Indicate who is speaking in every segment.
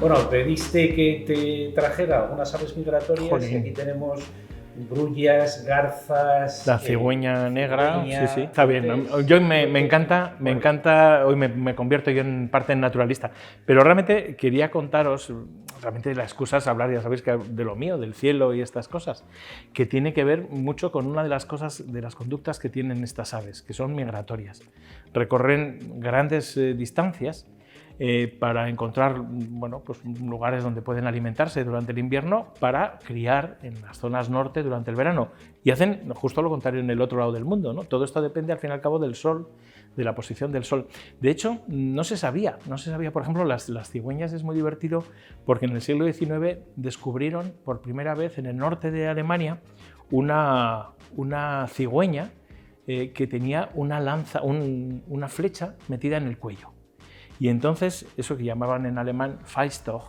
Speaker 1: Bueno, pediste que te trajera algunas aves migratorias.
Speaker 2: Jolín.
Speaker 1: Aquí tenemos grullas, garzas...
Speaker 2: La cigüeña negra,
Speaker 1: cigüeña,
Speaker 2: sí, está bien. Yo me encanta, hoy me convierto yo en parte naturalista, pero realmente quería contaros, realmente la excusa es hablar, ya sabéis, que de lo mío, del cielo y estas cosas, que tiene que ver mucho con una de las cosas, de las conductas que tienen estas aves, que son migratorias. Recorren grandes distancias para encontrar, bueno, pues lugares donde pueden alimentarse durante el invierno para criar en las zonas norte durante el verano. Y hacen justo lo contrario en el otro lado del mundo, ¿no? Todo esto depende al fin y al cabo del sol, de la posición del sol. De hecho, no se sabía, por ejemplo, las cigüeñas es muy divertido porque en el siglo XIX descubrieron por primera vez en el norte de Alemania una cigüeña que tenía una lanza, una flecha metida en el cuello. Y entonces, eso que llamaban en alemán Feistog,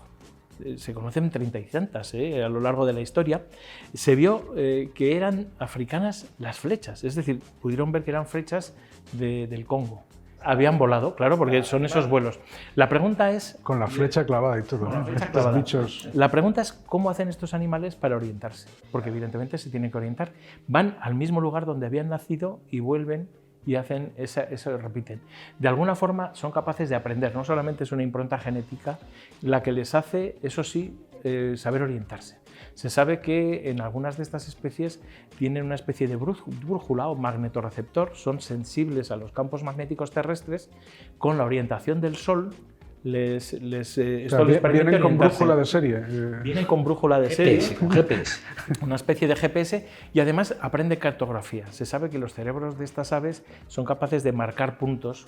Speaker 2: se conocen 30 y tantas a lo largo de la historia, se vio que eran africanas las flechas, es decir, pudieron ver que eran flechas del Congo. Habían volado, claro, porque son esos vuelos. La pregunta es...
Speaker 3: Con la flecha clavada y todo.
Speaker 2: Con la flecha
Speaker 3: Los
Speaker 2: clavada.
Speaker 3: bichos.
Speaker 2: La pregunta es cómo hacen estos animales para orientarse, porque evidentemente se tienen que orientar. Van al mismo lugar donde habían nacido y vuelven y hacen eso, repiten. De alguna forma son capaces de aprender, no solamente es una impronta genética la que les hace, eso sí, saber orientarse. Se sabe que en algunas de estas especies tienen una especie de brújula o magnetorreceptor, son sensibles a los campos magnéticos terrestres, con la orientación del sol. Esto les permite
Speaker 3: vienen con
Speaker 2: orientarse.
Speaker 3: brújula de serie.
Speaker 2: Vienen con brújula de serie,
Speaker 1: GPS, con GPS.
Speaker 2: una especie de GPS, y además aprende cartografía. Se sabe que los cerebros de estas aves son capaces de marcar puntos,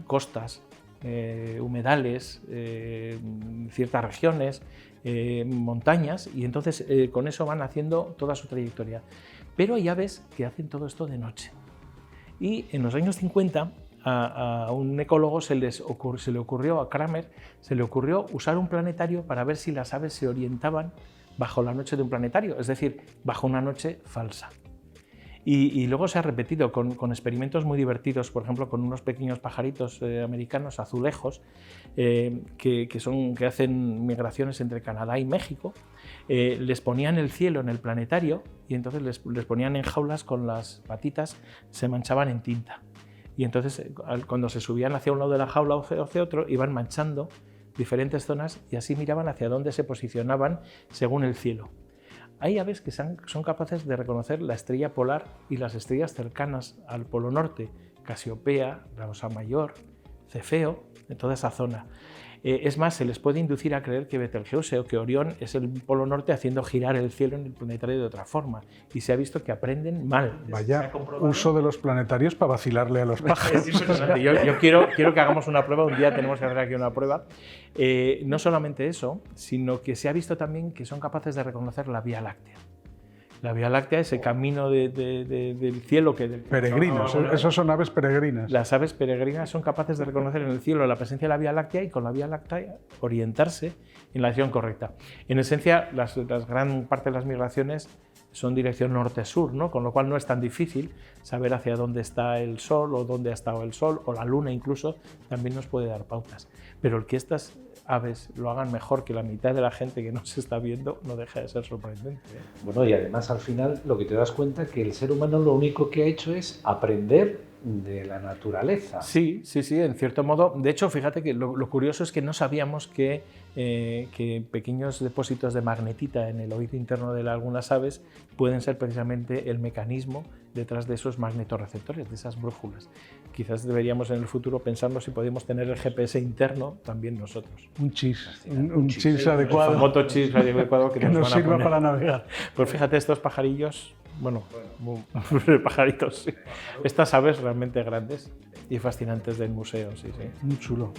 Speaker 2: costas, humedales, ciertas regiones, montañas, y entonces con eso van haciendo toda su trayectoria. Pero hay aves que hacen todo esto de noche. Y en los años 50 a un ecólogo se le ocurrió, a Kramer, se le ocurrió usar un planetario para ver si las aves se orientaban bajo la noche de un planetario, es decir, bajo una noche falsa. Y luego se ha repetido con experimentos muy divertidos, por ejemplo, con unos pequeños pajaritos americanos, azulejos, que hacen migraciones entre Canadá y México. Les ponían el cielo en el planetario y entonces les ponían en jaulas con las patitas, se manchaban en tinta. Y entonces, cuando se subían hacia un lado de la jaula o hacia otro, iban manchando diferentes zonas y así miraban hacia dónde se posicionaban según el cielo. Hay aves que son capaces de reconocer la estrella polar y las estrellas cercanas al polo norte, Casiopea, la Osa Mayor, Cefeo, de toda esa zona. Es más, se les puede inducir a creer que Betelgeuse o que Orión es el polo norte haciendo girar el cielo en el planetario de otra forma. Y se ha visto que aprenden mal.
Speaker 3: Vaya uso de los planetarios para vacilarle a los pájaros.
Speaker 2: Es impresionante. Yo quiero que hagamos una prueba, un día tenemos que hacer aquí una prueba. No solamente eso, sino que se ha visto también que son capaces de reconocer la Vía Láctea. La Vía Láctea, ese camino del cielo que...
Speaker 3: Peregrinos, esos son aves peregrinas.
Speaker 2: Las aves peregrinas son capaces de reconocer en el cielo la presencia de la Vía Láctea y con la Vía Láctea orientarse en la dirección correcta. En esencia, las gran parte de las migraciones son dirección norte-sur, ¿no? Con lo cual no es tan difícil saber hacia dónde está el Sol o dónde ha estado el Sol, o la Luna incluso, también nos puede dar pautas. Pero el que estas aves lo hagan mejor que la mitad de la gente que no se está viendo no deja de ser sorprendente.
Speaker 1: Bueno, y además al final lo que te das cuenta es que el ser humano lo único que ha hecho es aprender de la naturaleza.
Speaker 2: Sí, en cierto modo. De hecho, fíjate que lo curioso es que no sabíamos que pequeños depósitos de magnetita en el oído interno de algunas aves pueden ser precisamente el mecanismo detrás de esos magnetorreceptores, de esas brújulas. Quizás deberíamos en el futuro pensarnos si podemos tener el GPS interno también nosotros.
Speaker 3: Un chis adecuado.
Speaker 2: Un motochis adecuado
Speaker 3: que nos sirva para navegar.
Speaker 2: Pues fíjate, estos pajarillos, pajaritos, sí. Estas aves realmente grandes y fascinantes del museo, sí.
Speaker 3: Muy chulo.